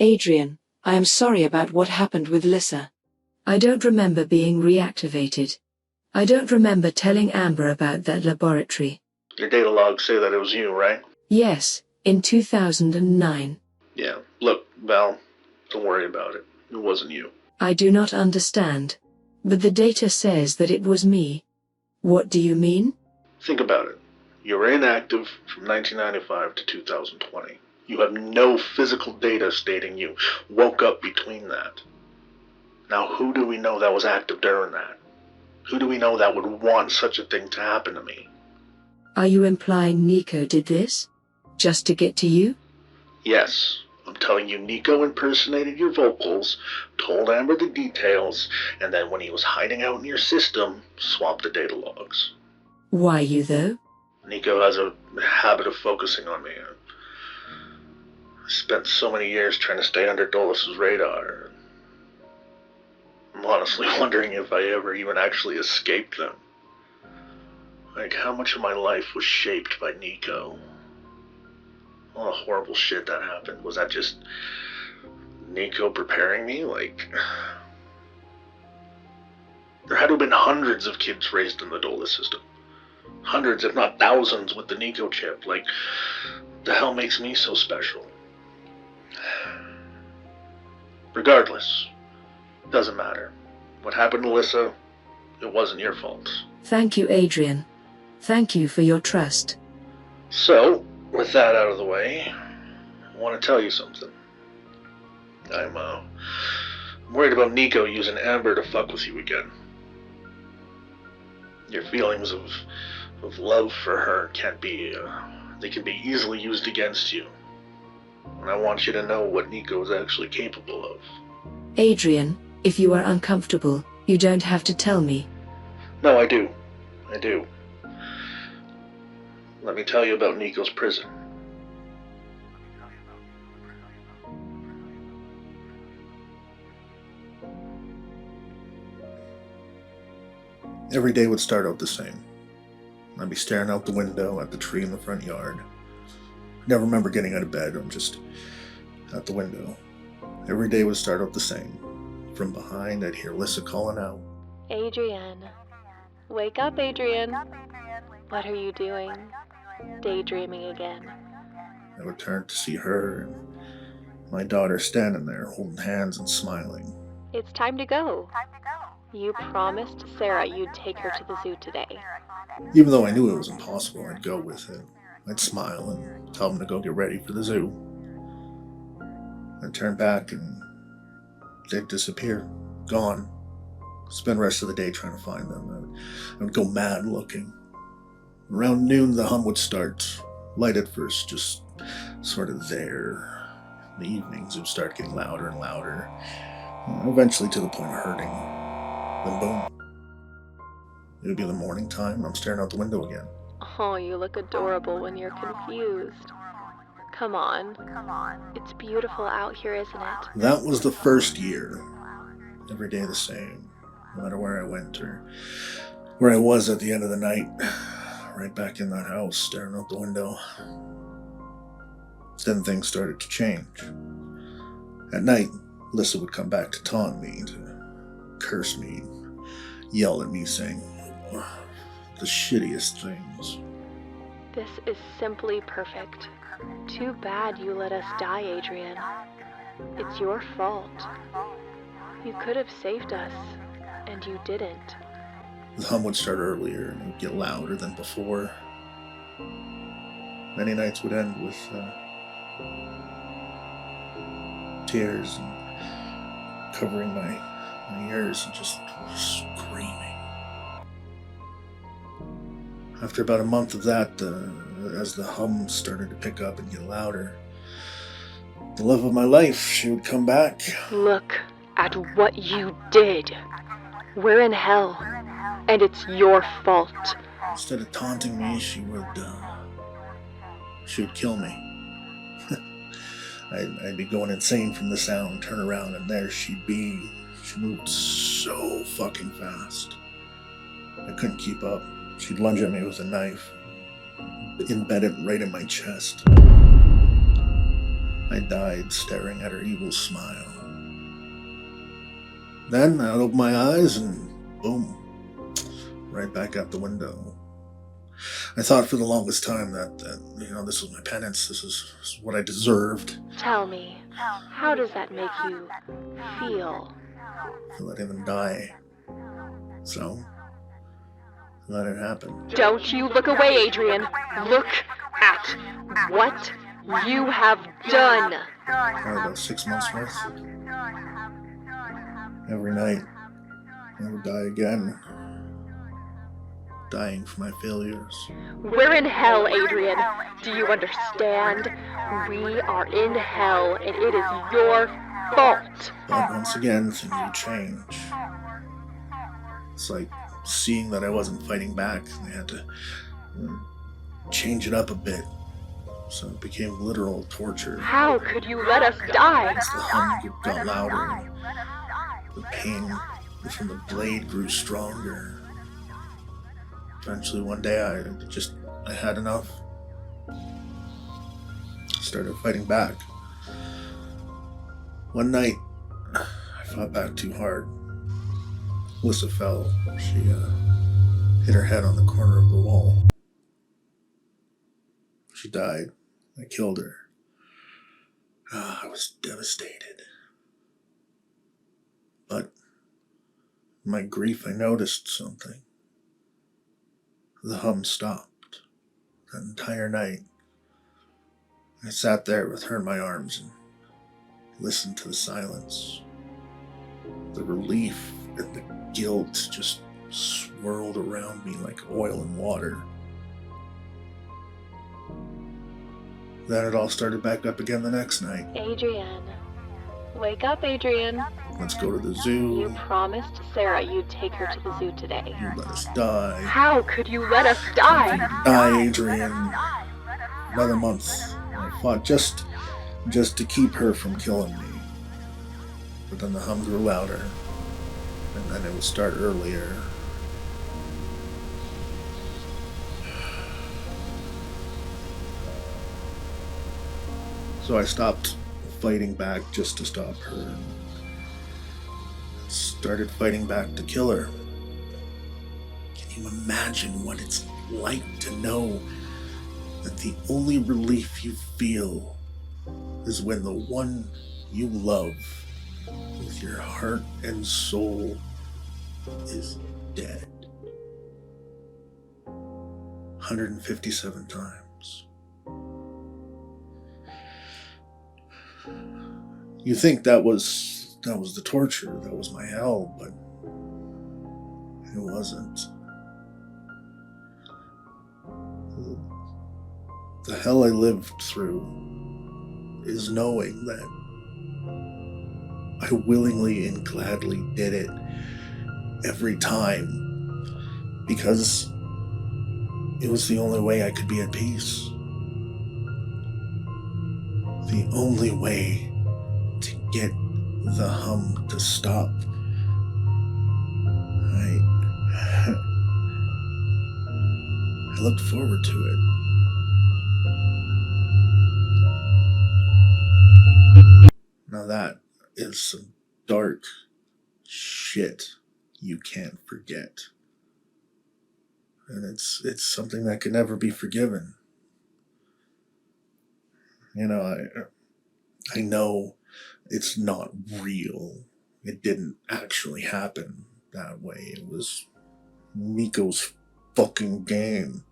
Adrian, I am sorry about what happened with Lissa. I don't remember being reactivated. I don't remember telling Amber about that laboratory. Your data logs say that it was you, right? Yes, in 2009. Yeah, look, Val, don't worry about it. It wasn't you. I do not understand. But the data says that it was me. What do you mean? Think about it. You were inactive from 1995 to 2020. You have no physical data stating you woke up between that. Now, who do we know that was active during that? Who do we know that would want such a thing to happen to me? Are you implying Nico did this? Just to get to you? Yes. I'm telling you, Nico impersonated your vocals, told Amber the details, and then when he was hiding out in your system, swapped the data logs. Why you, though? Nico has a habit of focusing on me. I spent so many years trying to stay under Dolus's radar. I'm honestly wondering if I ever even actually escaped them. Like, how much of my life was shaped by Nico? All the horrible shit that happened. Was that just Nico preparing me? Like, there had to have been hundreds of kids raised in the Dolus system. Hundreds, if not thousands, with the Nico chip. Like, the hell makes me so special? Regardless, doesn't matter. What happened to Lissa, it wasn't your fault. Thank you, Adrian. Thank you for your trust. So, with that out of the way, I want to tell you something. I'm worried about Nico using Amber to fuck with you again. Your feelings of love for her can't be, they can be easily used against you. And I want you to know what Nico is actually capable of. Adrian, if you are uncomfortable, you don't have to tell me. No, I do. I do. Let me tell you about Nico's prison. Every day would start out the same. I'd be staring out the window at the tree in the front yard. I never remember getting out of bed. I'm just at the window. Every day would start out the same. From behind, I'd hear Lissa calling out. Adrian. Wake up, Adrian. What are you doing? Daydreaming again. I would turn to see her and my daughter standing there holding hands and smiling. It's time to go. You promised Sarah you'd take her to the zoo today. Even though I knew it was impossible, I'd go with it. I'd smile and tell them to go get ready for the zoo. I'd turn back and they'd disappear. Gone. Spend the rest of the day trying to find them. I would go mad looking. Around noon, the hum would start. Light at first, just sort of there. In the evenings, it would start getting louder and louder. Eventually to the point of hurting. Then boom. It would be the morning time, and I'm staring out the window again. Oh, you look adorable when you're confused. Come on. It's beautiful out here, isn't it? That was the first year. Every day the same. No matter where I went or where I was at the end of the night. Right back in that house, staring out the window. Then things started to change. At night, Lissa would come back to taunt me, to curse me, yell at me, saying the shittiest things. This is simply perfect. Too bad you let us die, Adrian. It's your fault. You could have saved us, and you didn't. The hum would start earlier and it would get louder than before. Many nights would end with tears and covering my ears and just screaming. After about a month of that, as the hum started to pick up and get louder, the love of my life, she would come back. Look at what you did. We're in hell, and it's your fault. Instead of taunting me, she would kill me. I'd be going insane from the sound, turn around, and there she'd be. She moved so fucking fast. I couldn't keep up. She'd lunge at me with a knife, embed it right in my chest. I died staring at her evil smile. Then I opened my eyes and boom, right back out the window. I thought for the longest time that this was my penance. This is what I deserved Tell me, how does that make you feel? for letting them die. So, I let it happen. Don't you look away, Adrian. Look at what you have done. Probably about 6 months worth. Every night, I would die again. Dying for my failures. We're in hell, Adrian. Do you understand? We are in hell, and it is your fault. But once again, things would change. It's like seeing that I wasn't fighting back. I had to change it up a bit. So it became literal torture. How could you let us die? As the hum got louder, the pain from the blade grew stronger. Eventually one day I had enough. Started fighting back. One night, I fought back too hard. Alyssa fell. She hit her head on the corner of the wall. She died. I killed her. I was devastated. But in my grief, I noticed something. The hum stopped. That entire night, I sat there with her in my arms and listened to the silence. The relief and the guilt just swirled around me like oil and water. Then it all started back up again the next night. Adrian. Wake up, Adrian. Let's go to the zoo. You promised Sarah you'd take her to the zoo today. You let us die. How could you let us die? Die, Adrian. Another month. I fought just to keep her from killing me. But then the hum grew louder. And then it would start earlier. So I stopped fighting back just to stop her. And started fighting back to kill her. Can you imagine what it's like to know that the only relief you feel is when the one you love with your heart and soul is dead? 157 times. You think that was the torture, that was my hell, but it wasn't. The hell I lived through is knowing that I willingly and gladly did it every time because it was the only way I could be at peace. The only way to get the hum to stop. I looked forward to it. Now that is some dark shit you can't forget. And it's something that can never be forgiven. You know, I know it's not real. It didn't actually happen that way. It was Nico's fucking game.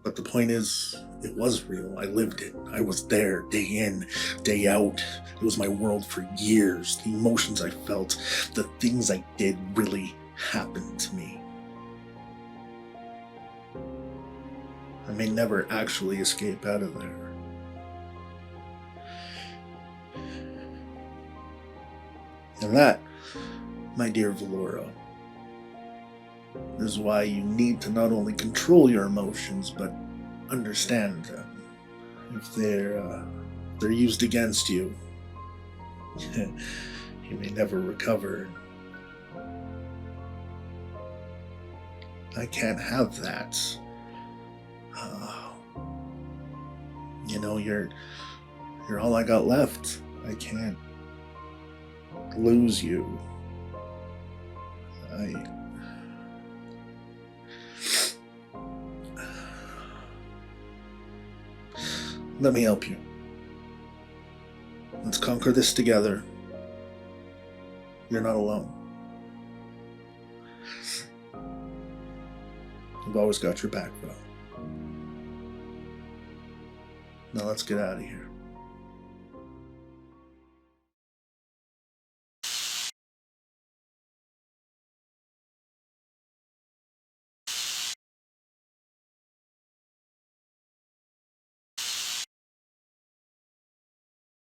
But the point is, it was real. I lived it. I was there, day in, day out. It was my world for years. The emotions I felt, the things I did really happened to me. I may never actually escape out of there. And that, my dear Valora, is why you need to not only control your emotions, but understand them. If they're used against you, you may never recover. I can't have that. you're all I got left. I can't lose you. Let me help you. Let's conquer this together. You're not alone. I've always got your back, bro. Now let's get out of here.